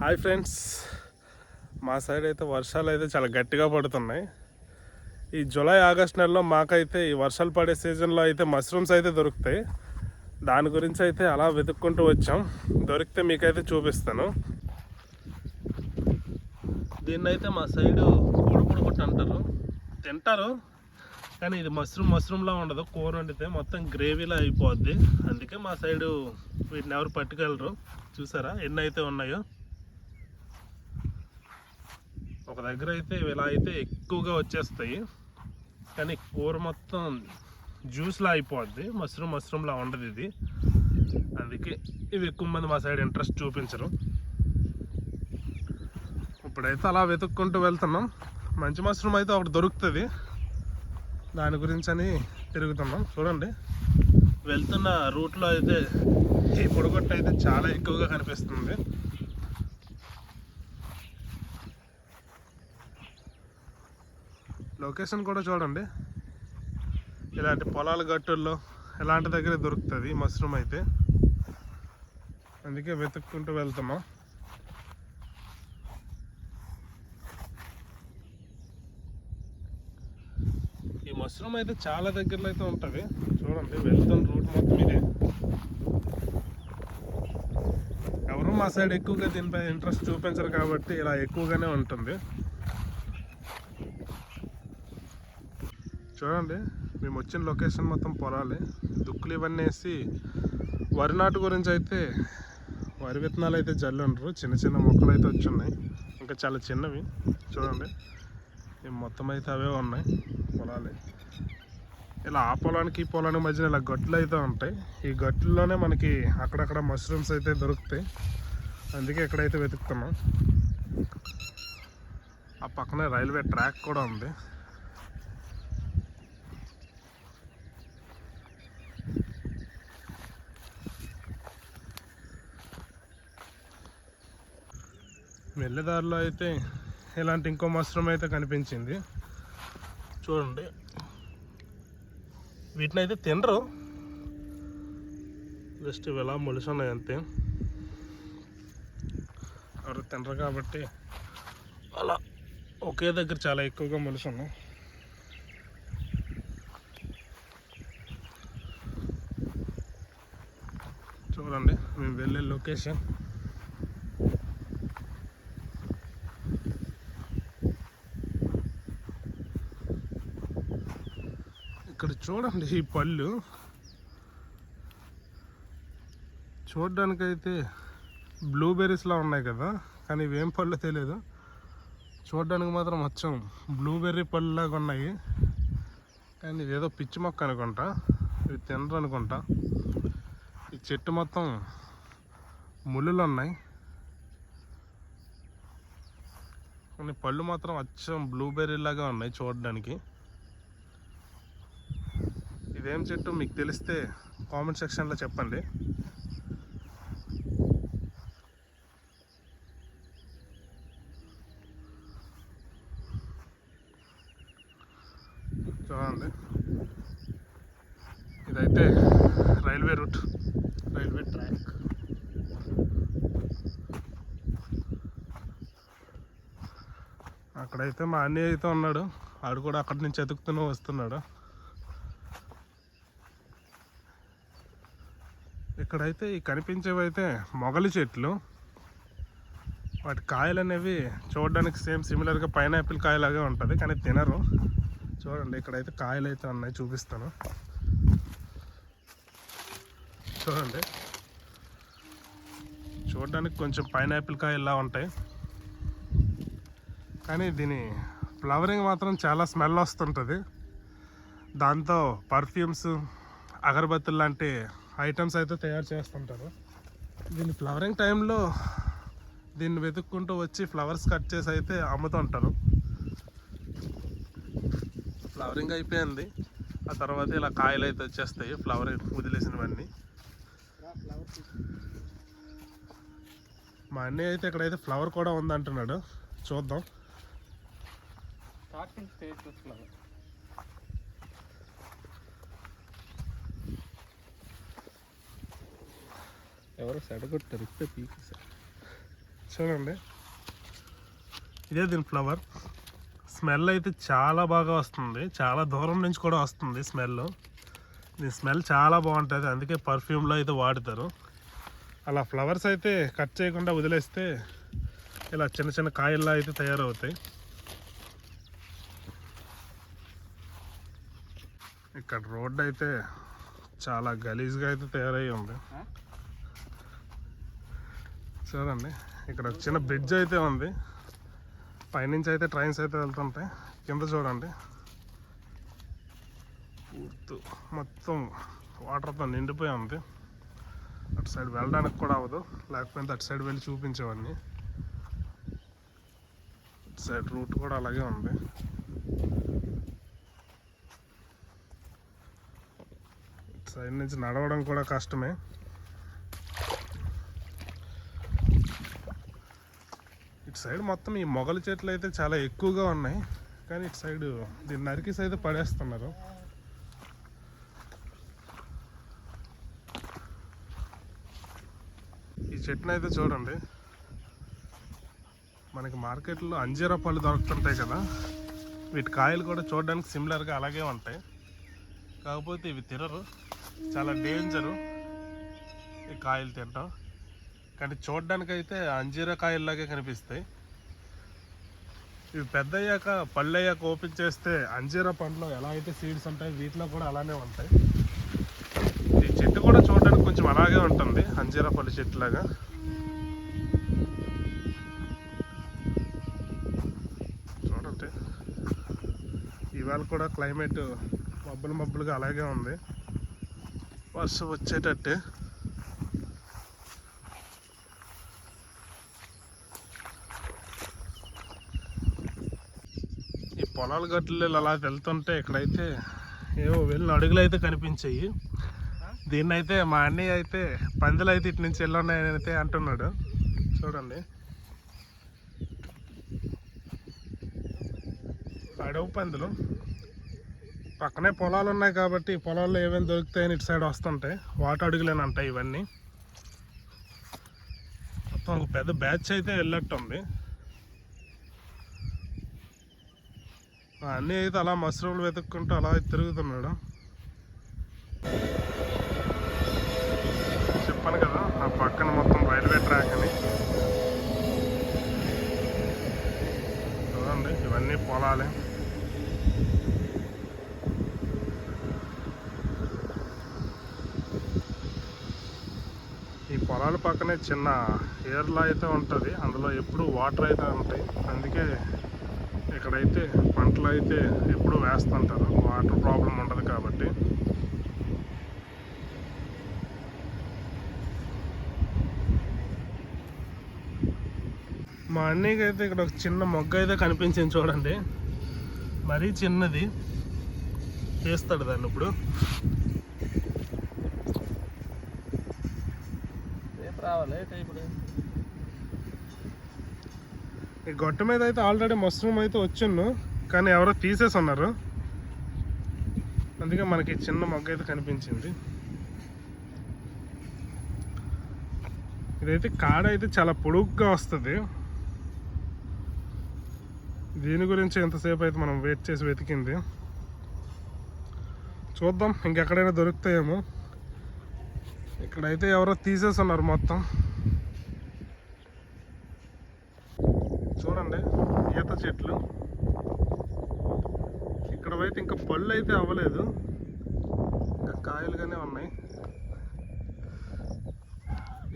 Hi friends, మా side అయితే వర్షాలు అయితే చాలా గట్టిగా పడుతున్నాయి. ఈ జూలై ఆగస్ట్ నెలలో మాకైతే ఈ వర్షాలు పడే సీజన్లో అయితే మష్రూమ్స్ అయితే దొరుకుతాయి. దాని గురించి అయితే అలా వెతుక్కుంటూ వచ్చాం. దొరికితే మీకైతే చూపిస్తాను. దీన్నైతే మా సైడు పొడుపుడుగుట్టు అంటారు, తింటారు. కానీ ఇది మష్రూమ్లా ఉండదు. కూర వండితే మొత్తం గ్రేవీలా అయిపోద్ది. అందుకే మా సైడు వీటిని ఎవరు పట్టుకెళ్ళరు. చూసారా ఎన్ని అయితే ఉన్నాయో. ఒక దగ్గర అయితే ఇలా అయితే ఎక్కువగా వచ్చేస్తాయి, కానీ కూర మొత్తం జ్యూస్లా అయిపోద్ది. మష్రూమ్లా ఉండదు ఇది. అందుకే ఇవి ఎక్కువ మంది మా సైడ్ ఇంట్రెస్ట్ చూపించరు. ఇప్పుడైతే అలా వెతుక్కుంటూ వెళ్తున్నాం. మంచి మష్రూమ్ అయితే ఒకటి దొరుకుతుంది, దాని గురించి అని తిరుగుతున్నాం. చూడండి, వెళ్తున్న రూట్లో అయితే ఈ పొడుగొట్టు అయితే చాలా ఎక్కువగా కనిపిస్తుంది. లొకేషన్ కూడా చూడండి, ఇలాంటి పొలాల గట్టుల్లో ఇలాంటి దగ్గర దొరుకుతుంది మష్రూమ్ అయితే. అందుకే వెతుక్కుంటూ వెళ్తున్నాం. ఈ మష్రూమ్ అయితే చాలా దగ్గరలో అయితే ఉంటుంది. చూడండి, వెళ్తున్న రూట్ మొత్తం ఇదే. ఎవరు మా సైడ్ ఎక్కువగా దీనిపై ఇంట్రెస్ట్ చూపించరు కాబట్టి ఇలా ఎక్కువగానే ఉంటుంది. చూడండి, మేము వచ్చిన లొకేషన్ మొత్తం పొలాలే. దుక్కులు ఇవన్నీ వేసి వరి నాటు గురించి అయితే వరి విత్తనాలు అయితే జల్లుండ్రు. చిన్న చిన్న మొక్కలు అయితే వచ్చున్నాయి, ఇంకా చాలా చిన్నవి. చూడండి, మొత్తం అయితే అవే ఉన్నాయి పొలాలే. ఇలా ఆ పొలానికి ఈ పొలానికి మధ్యన ఇలా గట్లు అయితే ఉంటాయి. ఈ గట్లలోనే మనకి అక్కడక్కడ మష్రూమ్స్ అయితే దొరుకుతాయి. అందుకే ఎక్కడైతే వెతుకుతున్నాం. ఆ పక్కనే రైల్వే ట్రాక్ కూడా ఉంది. వెళ్ళేదారిలో అయితే ఇలాంటి ఇంకో మష్రూమ్ అయితే కనిపించింది. చూడండి, వీటిని అయితే తినరు, జస్ట్ ఇవి ఎలా మొలుసున్నాయి అంతే. ఎవరు తినరు కాబట్టి అలా ఒకే దగ్గర చాలా ఎక్కువగా మొలుసున్నాయి. చూడండి, మేము వెళ్ళే లొకేషన్. ఇక్కడ చూడండి, ఈ పళ్ళు చూడడానికైతే బ్లూబెర్రీస్లా ఉన్నాయి కదా, కానీ ఇవేం పళ్ళు తెలియదు. చూడడానికి మాత్రం మొత్తం బ్లూబెర్రీ పళ్ళులాగా ఉన్నాయి. కానీ ఇదేదో పిచ్చి మొక్క అనుకుంటా, ఇవి తినరు అనుకుంటా. ఈ చెట్టు మొత్తం ముళ్ళులు ఉన్నాయి, కానీ పళ్ళు మాత్రం అచ్చం బ్లూబెర్రీ లాగా ఉన్నాయి చూడడానికి. ఇదేం చెట్టు మీకు తెలిస్తే కామెంట్ సెక్షన్లో చెప్పండి. చూడండి, ఇదైతే రైల్వే రూట్, రైల్వే ట్రాక్. అక్కడైతే మా అన్నయ్య అయితే ఉన్నాడు, ఆడు కూడా అక్కడి నుంచి ఎతుకుతూనే వస్తున్నాడు. ఇక్కడైతే ఈ కనిపించేవైతే మొగలి చెట్లు. వాటి కాయలు అనేవి చూడడానికి సేమ్ సిమిలర్గా పైనాపిల్ కాయలాగే ఉంటుంది, కానీ తినరు. చూడండి, ఇక్కడైతే కాయలు అయితే ఉన్నాయి, చూపిస్తాను. చూడండి, చూడడానికి కొంచెం పైనాపిల్ కాయల్లా ఉంటాయి, కానీ దీని ఫ్లవరింగ్ మాత్రం చాలా స్మెల్ వస్తుంటుంది. దాంతో పర్ఫ్యూమ్స్, అగరబత్తులు లాంటి ఐటమ్స్ అయితే తయారు చేస్తుంటారు. దీని ఫ్లవరింగ్ టైంలో దీన్ని వెతుక్కుంటూ వచ్చి ఫ్లవర్స్ కట్ చేసి అయితే అమ్ముతుంటారు. ఫ్లవరింగ్ అయిపోయింది, ఆ తర్వాత ఇలా కాయలు అయితే వచ్చేస్తాయి, ఫ్లవర్ వదిలేసినవన్నీ. మా అన్నయ్య అయితే ఇక్కడైతే ఫ్లవర్ కూడా ఉందంటున్నాడు, చూద్దాం. ఎవరో సెడగొట్టారు, ఇప్పుడే పీకేశారు. చూడండి, ఇదే దీని ఫ్లవర్. స్మెల్ అయితే చాలా బాగా వస్తుంది, చాలా దూరం నుంచి కూడా వస్తుంది స్మెల్. దీని స్మెల్ చాలా బాగుంటుంది, అందుకే పర్ఫ్యూమ్లో అయితే వాడతారు. అలా ఫ్లవర్స్ అయితే కట్ చేయకుండా వదిలేస్తే ఇలా చిన్న చిన్న కాయల్లా అయితే తయారవుతాయి. ఇక్కడ రోడ్డు అయితే చాలా గలీజ్గా అయితే తయారయ్యి ఉంది. చూడండి, ఇక్కడ చిన్న బ్రిడ్జ్ అయితే ఉంది, పైనుంచి అయితే ట్రైన్స్ అయితే వెళ్తుంటాయి. కింద చూడండి, పూర్తి మొత్తం వాటర్తో నిండిపోయి ఉంది. అటు సైడ్ వెళ్ళడానికి కూడా అవ్వదు, లేకపోతే అటు సైడ్ వెళ్ళి చూపించేవాడిని. ఇటు సైడ్ రూట్ కూడా అలాగే ఉంది. ఇటు సైడ్ నుంచి నడవడం కూడా కష్టమే. ఇటు సైడ్ మొత్తం ఈ మొగల చెట్లు అయితే చాలా ఎక్కువగా ఉన్నాయి, కానీ ఇటు సైడ్ దీన్ని నరికేసి అయితే పడేస్తున్నారు. ఈ చెట్టును అయితే చూడండి, మనకి మార్కెట్లో అంజీరా పళ్ళు దొరుకుతుంటాయి కదా, వీటి కాయలు కూడా చూడడానికి సిమిలర్గా అలాగే ఉంటాయి. కాకపోతే ఇవి తినరు, చాలా డేంజరు ఈ కాయలు తినడం. కానీ చూడడానికైతే అంజీరా కాయల్లాగే కనిపిస్తాయి. ఇవి పెద్ద అయ్యాక పళ్ళు అయ్యాక ఓపెన్ చేస్తే అంజీరా పండ్లో ఎలా అయితే సీడ్స్ ఉంటాయి, వీటిలో కూడా అలానే ఉంటాయి. ఈ చెట్టు కూడా చూడడానికి కొంచెం అలాగే ఉంటుంది, అంజీరా పళ్ళు చెట్టులాగా. చూడండి, ఇవాళ కూడా క్లైమేట్ మబ్బులుగా అలాగే ఉంది, వర్షం వచ్చేటట్టే. పొలాల గట్లు అలా వెళ్తుంటే ఇక్కడైతే ఏవో వెళ్ళిన అడుగులు అయితే కనిపించాయి. దీన్ని అయితే మా అన్నయ్య అయితే పందులు అయితే ఇటు నుంచి వెళ్ళున్నాయని అయితే అంటున్నాడు. చూడండి, అడవి పందులు. పక్కనే పొలాలు ఉన్నాయి కాబట్టి పొలాల్లో ఏమేమి దొరుకుతాయని ఇటు సైడ్ వస్తుంటాయి. వాటర్ అడుగులేనంటాయి ఇవన్నీ. మొత్తం ఒక పెద్ద బ్యాచ్ అయితే వెళ్ళట్టుంది. అన్నీ అయితే అలా మష్రూమ్లు వెతుక్కుంటూ అలా తిరుగుతున్నాడు. చెప్పాను కదా, ఆ పక్కన మొత్తం రైల్వే ట్రాక్ అని. చూడండి, ఇవన్నీ పొలాలే. ఈ పొలాల పక్కనే చిన్న ఏర్లా అయితే ఉంటుంది, అందులో ఎప్పుడు వాటర్ అయితే ఉంటాయి. అందుకే ఇక్కడైతే పంటలు అయితే ఎప్పుడు వేస్తుంటారు, వాటర్ ప్రాబ్లం ఉండదు కాబట్టి. మా అన్నయ్యకి అయితే ఇక్కడ ఒక చిన్న మొగ్గ అయితే కనిపించింది చూడండి, మరీ చిన్నది. వేస్తాడు దాన్ని ఇప్పుడు. ఈ గొట్ట మీద అయితే ఆల్రెడీ మష్రూమ్ అయితే వచ్చిండు, కానీ ఎవరో తీసేసి ఉన్నారు, అందుకే మనకి చిన్న మొగ్గ అయితే కనిపించింది. ఇదైతే కాడ అయితే చాలా పొడుగ్గా వస్తుంది. దీని గురించి ఎంతసేపు అయితే మనం వెయిట్ చేసి వెతికింది. చూద్దాం ఇంకెక్కడైనా దొరుకుతాయేమో. ఇక్కడైతే ఎవరో తీసేసి ఉన్నారు మొత్తం. చూడండి, ఈత చెట్లు. ఇక్కడ అయితే ఇంకా పళ్ళు అయితే అవ్వలేదు, ఇంకా కాయలుగానే ఉన్నాయి.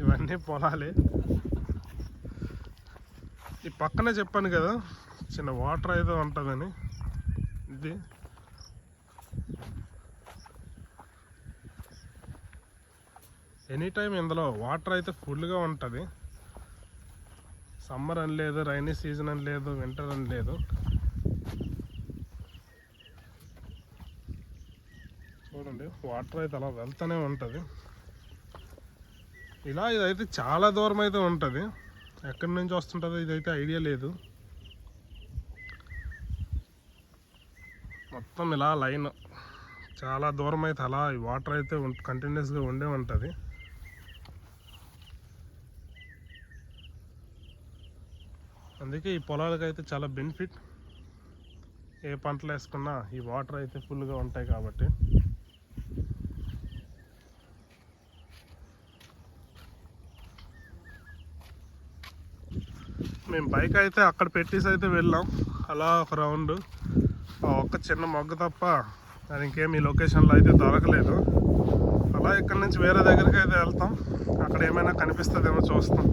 ఇవన్నీ పొలాలే. ఈ పక్కనే చెప్పాను కదా చిన్న వాటర్ అయితే ఉంటుందని. ఇది ఎనీ టైం ఇందులో వాటర్ అయితే ఫుల్గా ఉంటుంది. సమ్మర్ అని లేదు, రైనీ సీజన్ అని లేదు, వింటర్ అని లేదు. చూడండి, వాటర్ అయితే అలా వెళ్తూనే ఉంటుంది. ఇలా ఇదైతే చాలా దూరం అయితే ఉంటుంది, ఎక్కడి నుంచి వస్తుంటుందో ఇదైతే ఐడియా లేదు. మొత్తం ఇలా లైన్ చాలా దూరం అయితే అలా ఈ వాటర్ అయితే కంటిన్యూస్గా ఉండే ఉంటుంది. అందుకే ఈ పొలాలకైతే చాలా బెనిఫిట్. ఏ పంటలు వేసుకున్నా ఈ వాటర్ అయితే ఫుల్గా ఉంటాయి కాబట్టి. మేము బైక్ అయితే అక్కడ పెట్టేసి అయితే వెళ్ళాం అలా ఒక రౌండ్. ఒక్క చిన్న మొగ్గ తప్ప అది ఇంకేం ఈ లొకేషన్లో అయితే దొరకలేదు. అలా ఇక్కడ నుంచి వేరే దగ్గరికి అయితే వెళ్తాం, అక్కడ ఏమైనా కనిపిస్తుందేమో చూస్తాం.